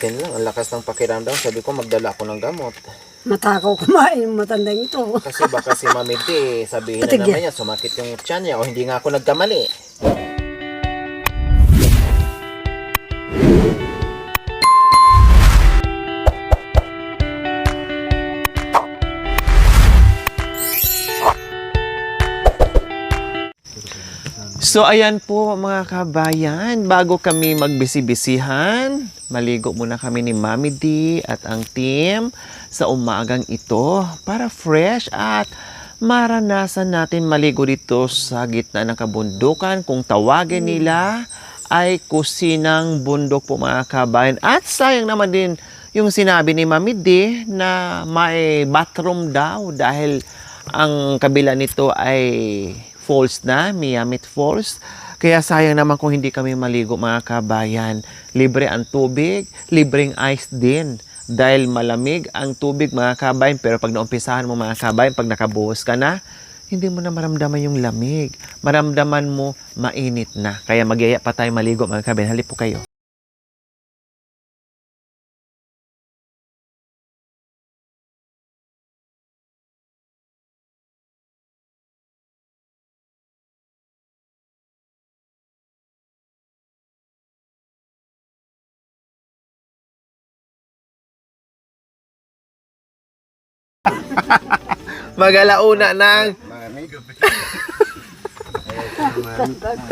Yan lang, ang lakas ng pakiramdam. Sabi ko, magdala ako ng gamot. Matakaw kumain yung matandang ito. Kasi baka si Mami D, sabihin na naman niya, sumakit yung tiyan niya o hindi nga ako nagkamali. So ayan po mga kabayan, bago kami magbisi-bisihan, maligo muna kami ni Mami D at ang team sa umagang ito para fresh at maranasan natin maligo dito sa gitna ng kabundukan. Kung tawagin nila ay kusinang bundok po mga kabayan. At sayang naman din yung sinabi ni Mami D na may bathroom daw dahil ang kabila nito ay falls na, Miyamit Falls. Kaya sayang naman kung hindi kami maligo mga kabayan. Libre ang tubig, libreng ice din. Dahil malamig ang tubig mga kabayan. Pero pag naumpisahan mo mga kabayan, pag nakabuhos ka na, hindi mo na maramdaman yung lamig. Maramdaman mo mainit na. Kaya magyaya pa tayo maligo mga kabayan. Halip po kayo. Mag-alauna ng...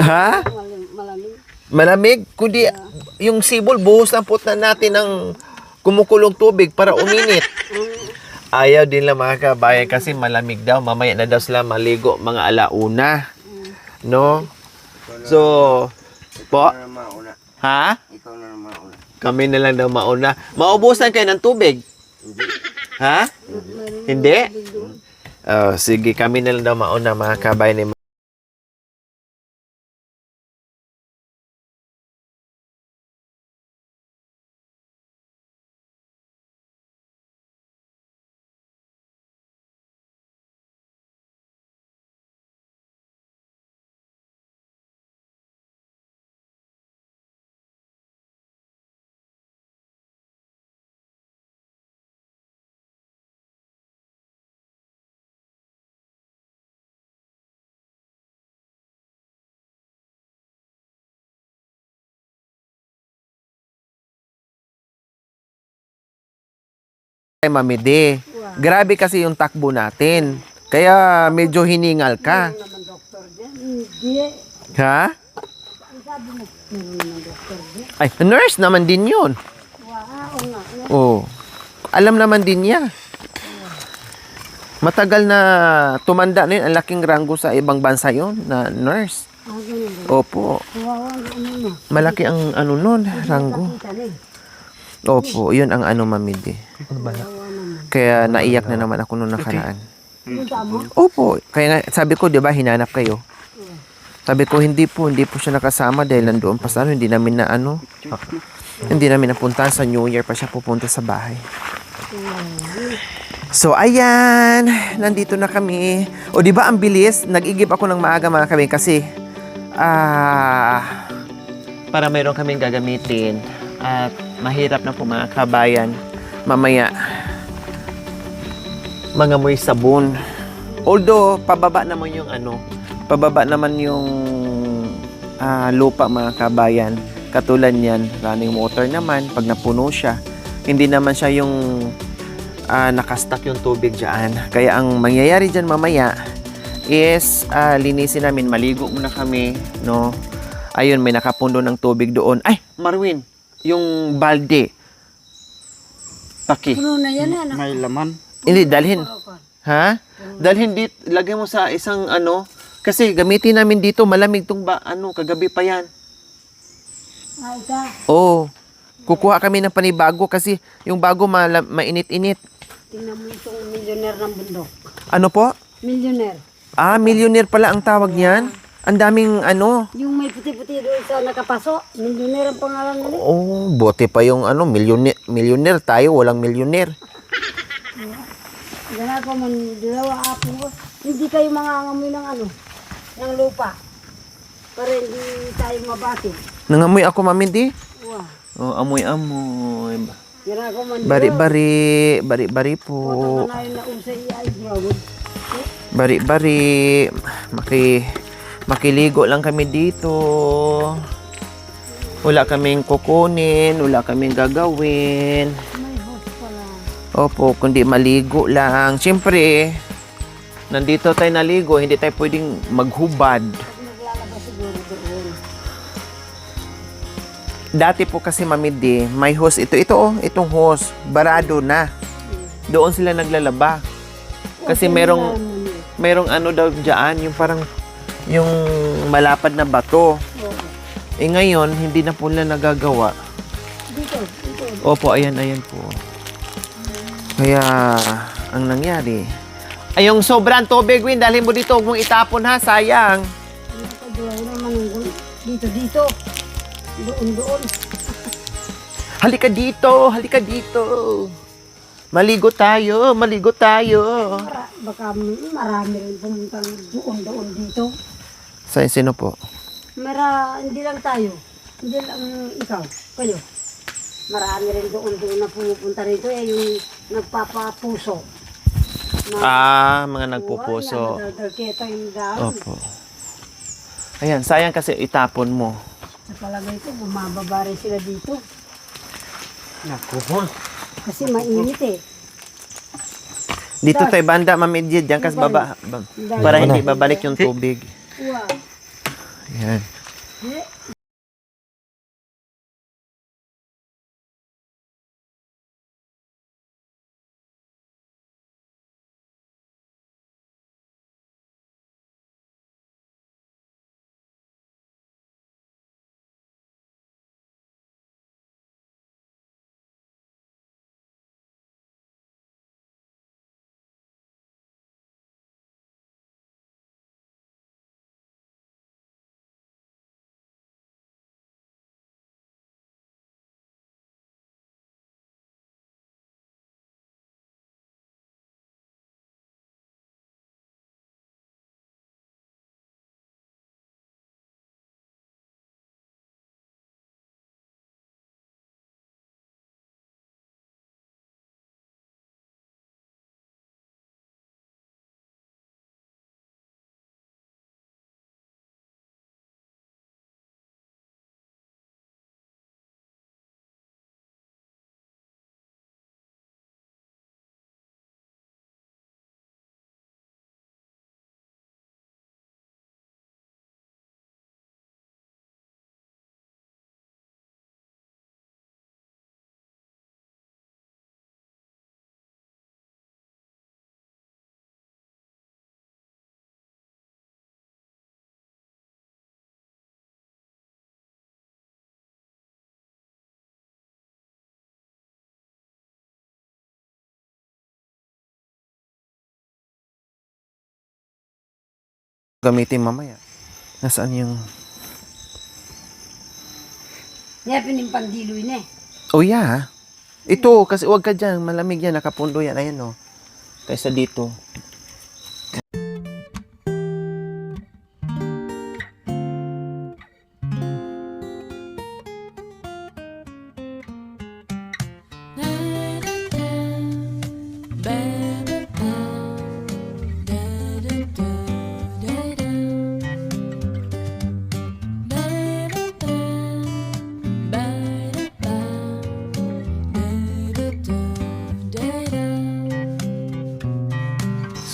Ha? Malamig. Malamig? Kundi yung sibol, buhos lang po natin ng kumukulong tubig para uminit. Ayaw din lang mga kabayan kasi malamig daw. Mamaya na daw sila maligo mga alauna. No? So, po? Ha? Ikaw na mauna. Kami na lang daw mauna. Maubusan kayo ng tubig? Ha? Hindi? Oh, sige, kami na lang daw mauna mga kabayan ni Mami D. Grabe kasi yung takbo natin. Kaya medyo hiningal ka. Naman doktor dyan. Hindi. Ha? Ang sabi mo, meron naman doktor dyan. Ay, nurse naman din yun. Wow, nga. Oh. Alam naman din niya. Matagal na tumanda na yun. Ang laking ranggo sa ibang bansa yun na nurse. Ganun ba? Opo. Wow, ano na. Malaki ang ano nun, ranggo. Kita na eh. Opo, yun ang ano Mami D. Kaya naiyak na naman ako noong nakaraan. Yung tamo? Opo, kaya nga, sabi ko, di ba, hinanap kayo. Sabi ko, hindi po siya nakasama dahil nandoon pa sa ano, hindi namin na ano, hindi namin napuntahan sa New Year pa siya pupunta sa bahay. So, ayan, nandito na kami. O, di ba, ang bilis, nag-igip ako ng maaga mga kami kasi, para mayroon kaming gagamitin at mahirap na po mga kabayan, mamaya, mangamoy sabon. Although, pababa naman yung ano, pababa naman yung lupa mga kabayan. Katulad yan, running water naman, pag napuno siya, hindi naman siya yung nakastack yung tubig dyan. Kaya ang mangyayari dyan mamaya is linisin namin, maligo muna kami, no? Ayun, may nakapundo ng tubig doon. Ay, Marwin, yung balde. Paki. Puno na yan ha. May laman. Hindi, dalhin. Ha? Dalhin dito, lagay mo sa isang ano, kasi gamitin namin dito, malamig tong kagabi pa yan. Ay, ka. Oo. Kukuha kami ng panibago kasi yung bago mainit-init. Tingnan mo itong millionaire ng bundok. Ano po? Millionaire. Millionaire pala ang tawag niyan. Ang daming ano. Yung may puti-puti doon sa nakapaso, millionaire ang pangalan nila. Oh, bote pa yung ano, millionaire tayo, walang millionaire. Gana ko man, dalawa apo ko. Hindi kayo mangangamoy ng ano, ng lupa. Para hindi tayo mabati. Nangamoy ako, Mami D. Wow. Oh, amoy-amoy. Yan ako man. Bari-bari. Bari-bari po. Oto ka na yung nausay ay grawod. Bari-bari. Makiligo lang kami dito. Wala kaming kukunin. Wala kaming gagawin. May host pala. Opo, kundi maligo lang. Siyempre, nandito tayo naligo. Hindi tayo pwedeng maghubad. Naglalabas siguro doon. Dati po kasi mamidi, may hose ito. Ito oh, itong hose. Barado na. Doon sila naglalaba. Kasi merong ano daw dyan, yung parang yung malapad na bato. Oo. Eh ngayon, hindi na po nila nagagawa. Dito. Opo, ayan po. Kaya, ang nangyari, ay yung sobrang tubig, Win, dalhin mo dito, huwag mong itapon ha, sayang. Nakagawa naman ng dito. Doon. Halika dito. Maligo tayo. Baka marami rin pumuntang doon dito. Sino po? Hindi lang tayo. Hindi lang ikaw. Kayo. Marami rin doon na pumupunta rito. Yung nagpapapuso. Mga nagpupuso. Nadadalketa yung daan. Opo. Ayan, sayang kasi itapon mo. Sa palagay ko, bumababa rin sila dito. Naku. Kasi mainit eh. Dito tayo banda, mamidjid dyan kasi baba. Para hindi babalik yung tubig. Wow. Ayan. Eh, Gamitin mamaya. Nasaan yung... Yan pandiloy na eh. Oh yeah. Ito, kasi huwag ka dyan. Malamig yan. Nakapundo yan. Ayan oh. Kaysa dito.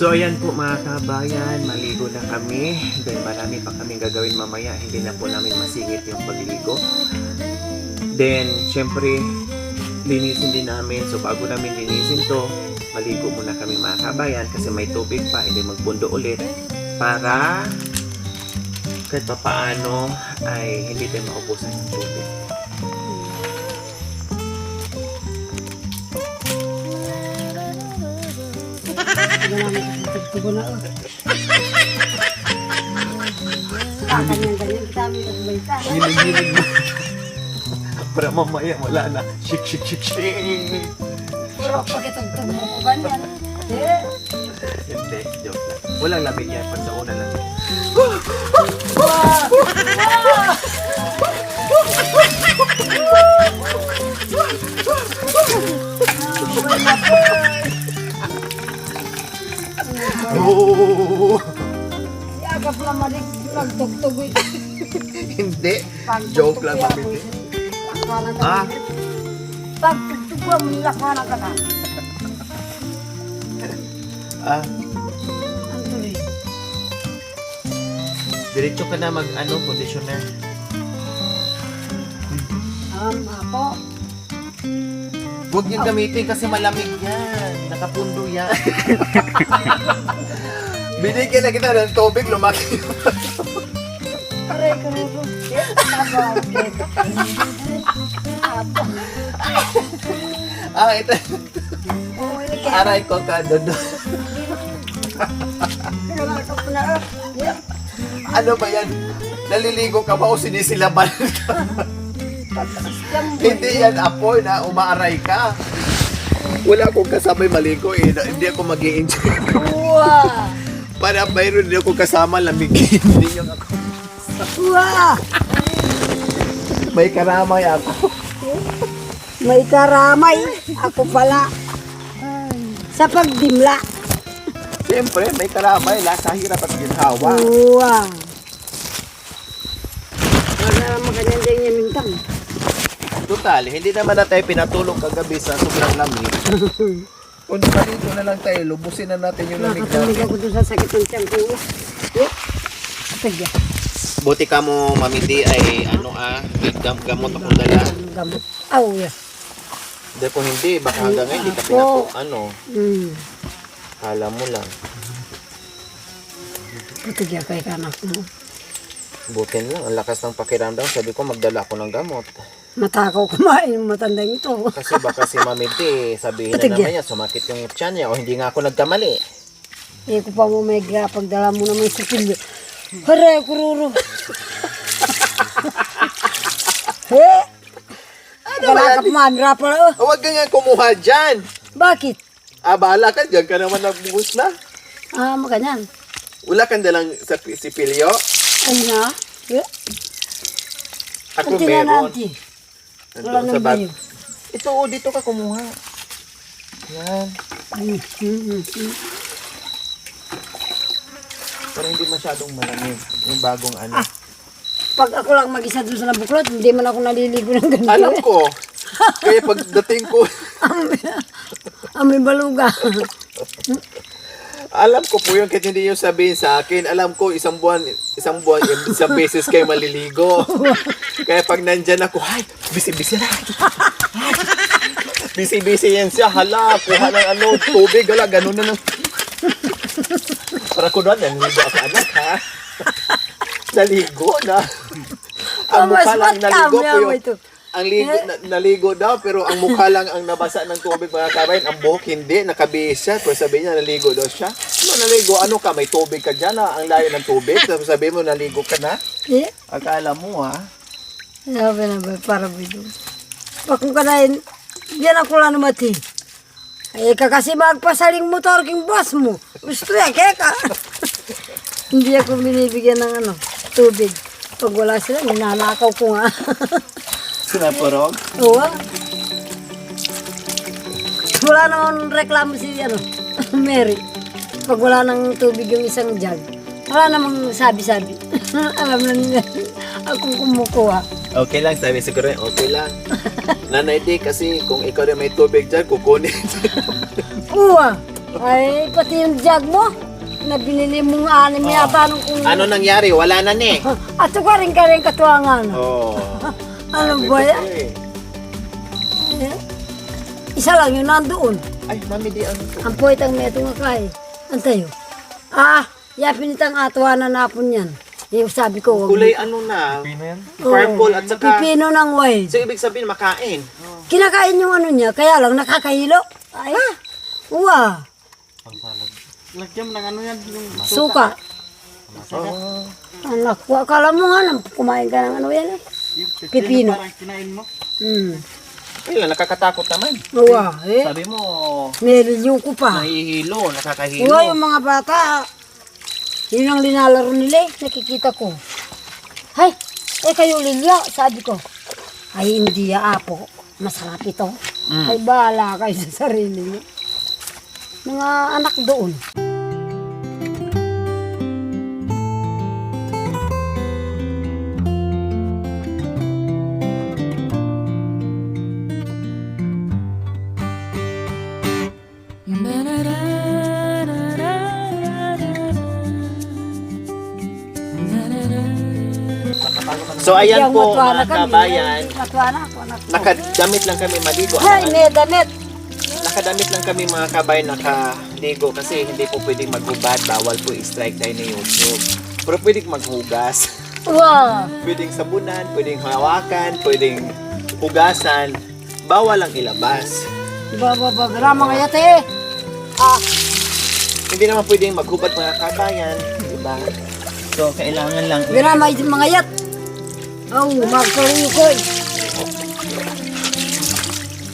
So ayan po mga kabayan, maligo na kami. Then marami pa kaming gagawin mamaya. Hindi na po namin masingit yung pagligo. Then syempre, linisin din namin. So bago namin linisin to, maligo muna kami mga kabayan kasi may tubig pa. Hindi magbundo ulit para kahit pa paano ay hindi tayo maubusan ng tubig. Tugo na oh. Ganyan. Kita aming nagbalita. Gilig mo. Para mamaya wala na. Shik. Puro pagkitugtog mo ko ganyan. Eh. Hindi, joke lang. Walang lamig yan. Pag sa una lang. Oh, Si Agap naman nagtugtog eh. hindi. Joke lang, Mami D. Lakwanan ka Ah. na. Pagtugtog mo, lakwanan ka na. Ah, Ang tuloy. diretso ka na mag, conditioner. Ako. Huwag niyang gamitin kasi malamig yan. Nakapundo yan. Binigyan na kita ng tubig, lumaki. Aray ko rin. Nabaw. Ito. Aray ko ka, dodo. Ano ba yan? Naliligo ka ba o sinisilaban ka? Hindi yan apoy na umaaray ka. Wala akong kasabay maligo eh. Hindi ako mag-i-enjoy. Wow! Para mayroon din ako kasama lamigin. Hindi yung ako. Wow! May karamay ako. May karamay. Ako pala. Sa pagdimla. Siyempre, may karamay. Lasa hirap at ginhawa. Wow! Wala maganyan din yung mintang. Total, hindi naman na tayo pinatulog kagabi sa sobrang lamig. Kung dito na lang tayo, lubusin na natin yung lamig Nakatulig natin. ako doon sa sakit ng tiyan ko. Sige. Buti ka mo, Mami D, ay gamot akong dala. Gamot. Aw, yeah. Hindi po hindi, baka hanggang ngayon hindi ka kala mo lang. Putig yan kay kanak mo. Butin lang, ang lakas ng pakiramdam. Sabi ko, magdala ako ng gamot. Matakaw kumain yung matandang ito. Kasi baka si Mami D, sabihin na Patig naman niya, sumakit yung tiyan niya o hindi nga ako nagkamali. Eh, ko pa mo may pagdala mo naman sa pilyo. Haray, kururo. He? Ano ba yan? Kalakap man, rapper. Oh. Huwag ka nga kumuha dyan. Bakit? Bahala ka dyan, ka naman nagbuhos na. Maganyan. Wala kang dalang sa sipilyo. Ay na. Yeah. Ako Kunti na meron. nanti. Nandun Wala sa nang bag. bayo. Ito, dito ka kumuha. Yan. Pero hindi masyadong malamig. Yung bagong ano. Pag ako lang mag-isa doon sa nabuklot, hindi man ako naliligo ng ganito. Alam ko. Kaya pagdating ko, Amoy baluga. alam ko po yung kahit hindi yung sabihin sa akin. Alam ko, isang buwan, isang beses kayo maliligo. Kaya pag nandyan ako, ay, busy-busy na. Busy-busy yan siya. Hala, kuha ng tubig. Hala, ganun na. Para ko doon, naligo ako anak, ha? Naligo na. Ang mukha lang naligo po yung... Ang ligo, naligo daw, pero ang mukha lang ang nabasa ng tubig, mga kabayan. Ang buhok hindi, nakabihis siya. Pero sabi niya, naligo daw siya. Ano naligo? Ano ka? May tubig ka dyan, ha? Ang layo ng tubig. Tapos sabi mo, naligo ka na? Eh? Akala mo, ha? Sabi na ba, para bido. Pag kung kanain, yan ako lang mati. Ay, kasi magpasaling motor king boss mo. Gusto yan, kaya ka. Hindi ako binibigyan ng tubig. Pag wala sila, ninanakaw ko nga. Sinapurog? Oo. Wala naman reklamo si Mary. Pag wala nang tubig yung isang jug, wala namang sabi-sabi. Alam na nila akong kumukuha. Okay lang, sabi siguro, okay lang. Nanay di, kasi kung ikaw na may tubig dyan, kukunin. Uwa. Ay, pati yung jug mo, na binili mong anim yata nung kung... Ano nangyari? Wala na ni. At ka rin katuwangan. Oh. Ano ba yan? Eh, isa lang yun nandoon. Ay, Mami di, ano to? Ang poetang may itong akay. Antayo. Yapin itang atuwanan na po niyan. Yung sabi ko, wag Kulay ano na? Purple at saka... pipino ng white. So, ibig sabihin, makain. Kinakain yung niya, kaya lang nakakahilo. Ay, uwa. Lagyan ng ano yan, yung Suka. Oh. Anak ko, akala mo nga, kumain ka ng yan eh. Pipino. parang kinain mo. Kailan, nakakatakot naman. Uwa, eh. Sabi mo, Nililiw ko pa. nahihilo, nakakahilo. Uwa, yung mga bata, yun ang linalaro nila eh, nakikita ko. Hay, kayo Lilia, sabi ko. Ay, hindi apo. masarap ito. Ay bahala kayo sa sarili niyo. Mga anak doon. So ayan Yung po matwana mga kabayan, Matwana ako, anak ko. nakadamit lang kami maligo. Ay, net. Nakadamit lang kami mga kabayan nakaligo kasi hindi po pwedeng maghubad, bawal po i-strike tayo ni YouTube. Pero pwedeng maghugas, Wow. pwedeng sabunan, pwedeng hawakan, pwedeng hugasan, bawal lang ilabas. Baba, mga yate. Ah, Hindi naman pwedeng maghubad mga kabayan, diba? So kailangan lang gira mga yat. Oh, magkarukoy.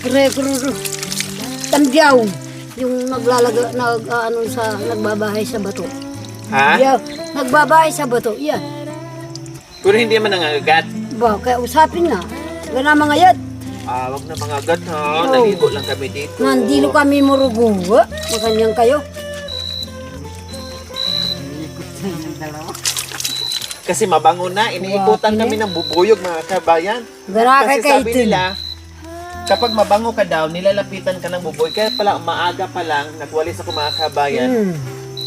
Kre. Tambyaw. Yung nagbabahay sa bato. ha? Yeah, nagbabahay sa bato. Yeah. Pero hindi man nangangagat. Ba, kaya usapin na. Gira mga yat. Wag na mga agat ha. Oh. Naligo lang kami dito. Nandilo kami murugo. Makanyang kayo. Kasi mabango na, iniikutan Wow, kami ng bubuyog mga kabayan. Gira Kasi kay sabi kaitin. nila, kapag mabango ka daw, nilalapitan ka ng buboy. Kaya pala, maaga pa lang, nagwalis ako mga kabayan,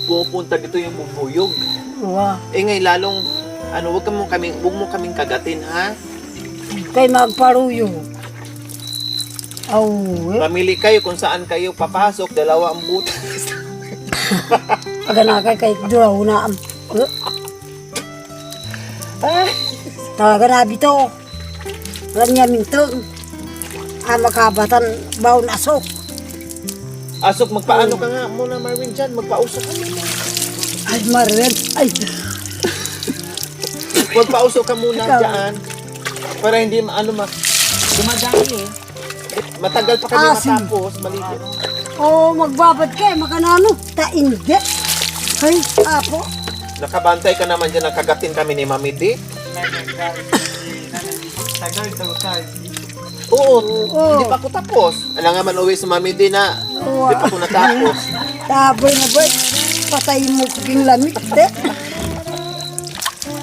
pupunta dito yung bubuyog. Wow. Eh ngay lalong, wag mo kaming kagatin ha. Kay magparuyo. Oh, Mamili kayo kung saan kayo papasok, dalawa ang butas. aga kay duraw na am. Ay, Talaga na bito. Alam niya minto. Makabatan baon asok. asok, magpaano ka nga muna Marvin dyan, magpausok ka muna. Ay, Marvel. Ay, Magpausok ka muna Ikaw. dyan. Para hindi dumadami eh. Matagal pa kami Asim. matapos, maligo. oh, magbabad kay makanano. Tainde. Ay, apo. Nakabantay ka naman dyan, nakagatin kami ni Mami D. Tagal daw tayo. Oo, Oo. hindi pa ako tapos. Alam nga man uwi sa Mami D na Oo. hindi pa ako natapos. Taboy na boy. Patay mo king lamig. Te.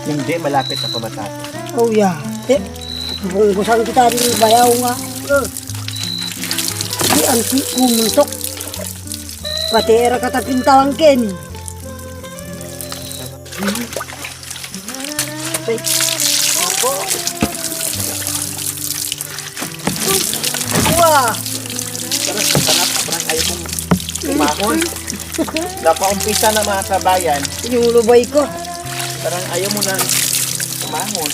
Hindi, malapit ako matapos. Oh, yeah. Te. Bungkusan kita rin bayaw nga. Di anti kumuntok. Pati era katapintawan ken. Ay. Opo. Wah. Parang ayaw kong umahon. Napaumpisa na mga kabayan, Yung lubay ko. parang ayaw mo nang umahon.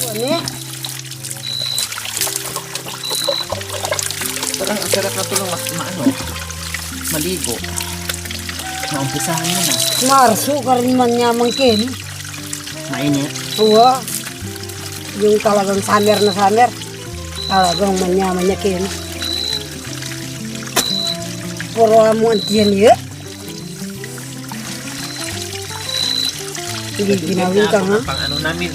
Ano eh? Parang ang sarap na tulong maligo. Maumpisahan mo na. Marso ka rin man nyamang ken. Mainit. Uwa. Yung talagang summer na summer. Talagang manyaman niya ken. Puro mo ang tiyan niya. Hindi ginawin ka nga. Pang ano namin,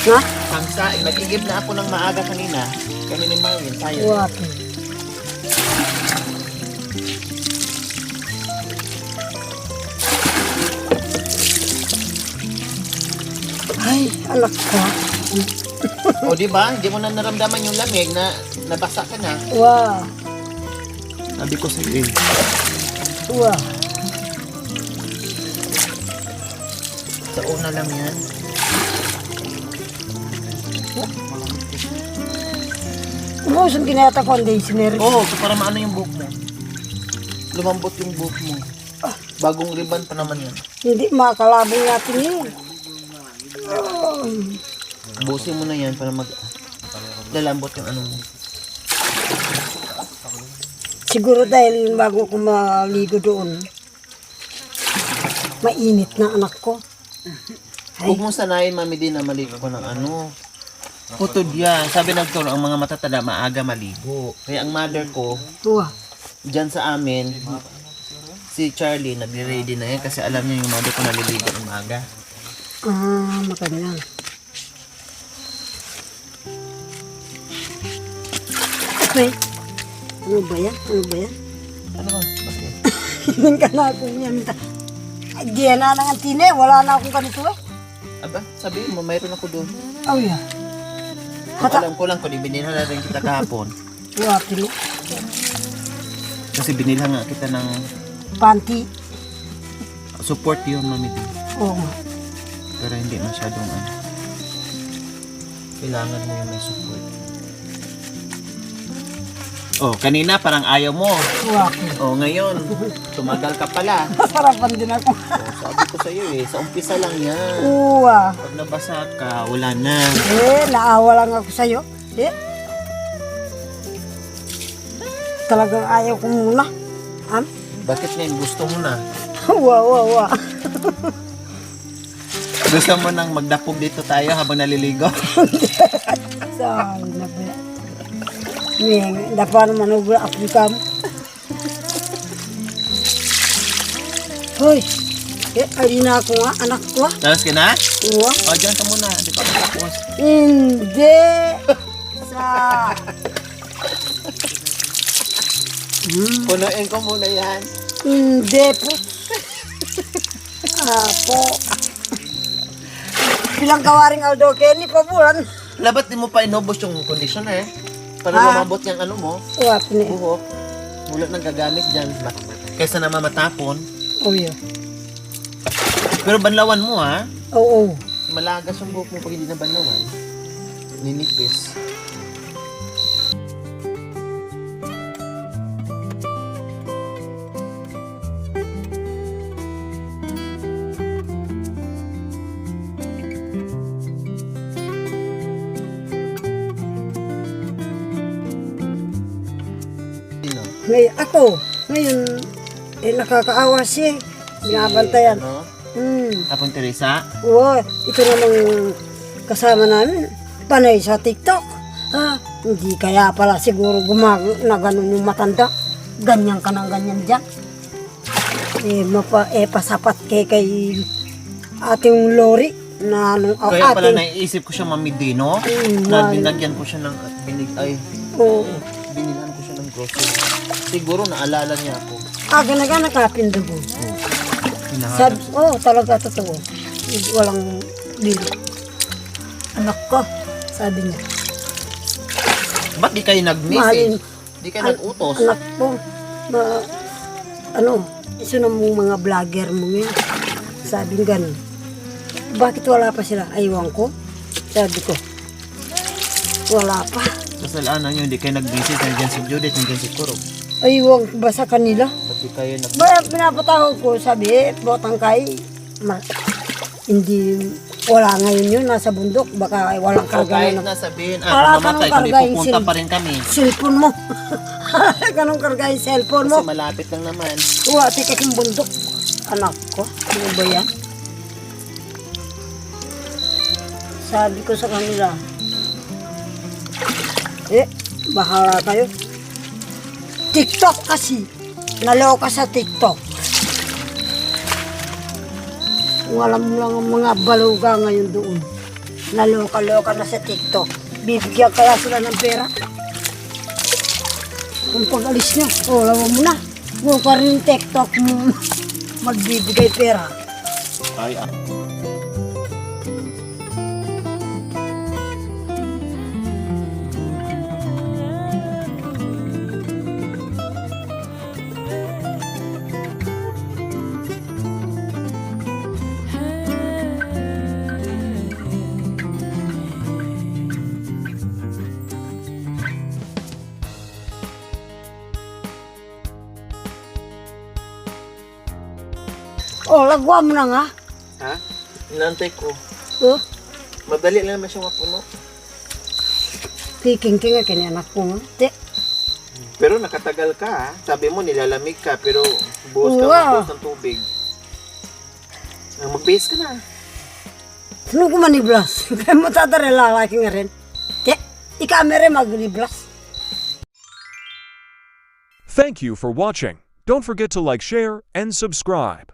Ha? pang saing. Nag-igib na ako ng maaga kanina. Kami ni Marvin, tayo. Wapo. Ay, anak ka. O di ba? Hindi mo na naramdaman yung lamig na nabasa ka na. Wow. Sabi ko sa iyo. Wow. Sa una lang yan. Umusun kinata conditioner. Oo, so para maano yung buhok mo. Lumambot yung buhok mo. Bagong ribbon pa naman yan. Hindi makalabong natin yun. Busin mo na yan para lalambot yung ano mo. Siguro dahil bago ko maligo doon, mainit na anak ko. Huwag mo sanayin, Mami din, na maligo ko ng ano. Putod yan. Sabi ng turo, ang mga matatanda maaga maligo. Kaya ang mother ko, Wow. dyan sa amin, si Charlie, nagre-ready na yan kasi alam niya yung mother ko naliligo ng maaga. Maganda. May, ano ba yan? Ano ba yan? Ano ba? Bakit? Hindi ka na akong yan. Ay, di na nga tine. Wala na akong ganito eh. Aba, sabihin mo, mayroon ako doon. Oh, yeah. Alam ko lang kung ibinilhan na rin kita kahapon. Wapi mo. Kasi binilhan nga kita ng Panty. support yun, Mami D. Oo. Pero hindi masyadong ano. Kailangan mo yung may support. Oh, kanina parang ayaw mo. Wapi. Oh, ngayon, tumagal ka pala. Masarapan din ako. Oh, sabi ko sa'yo eh, sa umpisa lang yan. Uwa. Pag nabasa ka, wala na. Naawa lang ako sa'yo. Talagang ayaw ko muna. Bakit ngayon gusto mo na? Wa. Gusto mo nang magdapog dito tayo habang naliligo? Sorry na ba? Dapat naman ubra Afrika mo. Hoy! Ay na ako nga, anak ko. Tapos ka na? Uwa. O, dyan ka muna. Di pa tapos. Hindi. Sa... Punuin ko muna yan. Hindi po. Apo. Bilang kawaring Aldo Kenny pa bulan. Labat di mo pa inubos yung kondisyon eh. Para lumabot yung ano mo, Uwap ni. buhok. Wala nang gagamit dyan. Kaysa naman matapon. Oh, yeah. Pero banlawan mo ha. Oo. Malagas yung buhok mo pag hindi na banlawan. Ninipis. Ngayon, ngayon, nakakaawa siya. Binabantayan. Ano? Hmm. Apong Teresa? Oo, ito namang kasama namin. Panay sa TikTok. Hindi kaya pala siguro na ganun yung matanda. Ganyan ka ng ganyan dyan. Pasapat kay ating lori na anong Kaya pala naiisip ko siya Mami Dino. Na binagyan ko siya ng binilan ko siya ng grocery. Siguro naalala niya ako. Ganaga nakapindugo. Hinahanap. Talaga totoo. Walang biro. Anak ko, sabi niya. Ba't di kayo nag-message? Di kayo nag-utos? Anak ko, isa na mong mga vlogger mo ngayon. Sabi ganun. Bakit wala pa sila? Aywan ko. Sabi ko, wala pa. Kasalanan nyo, di kayo nag-message. Nandiyan si Judith, nandiyan si Kurog. Aywan ba sa kanila? Ba't di kayo nag- Pinapatawag ko, sabi, botang kay, hindi, wala ngayon yun, nasa bundok, baka walang O kahit karga na sabihin, Wala kung namatay, ka nang kundi kargahin pupunta sila. pa rin kami. cellphone mo. Ganong karga yung cellphone mo. Kasi malapit lang naman. Uwati ka yung bundok. Anak ko, ano ba yan? Sabi ko sa kanila, bahala kayo. TikTok kasi. Naloka sa TikTok. Kung alam mo lang ang mga baluga ngayon doon. Naloka-loka na sa TikTok. Bibigyan kaya sila ng pera. Kung pag-alis nyo, lawan mo na. Huwag ka rin TikTok mo magbibigay pera. Ay, Lagwa mo na nga. ha? Inantay ko. Madali lang naman siya mapuno. Kiking nga kanya anak ko nga. Pero nakatagal ka ha. Sabi mo nilalamig ka pero buhos ka Wow. buhos ng tubig. Mag-base ka na. Sino ko maniblas? Kaya mo tatara lalaki nga rin. Ikamere magliblas. Thank you for watching. Don't forget to like, share, and subscribe.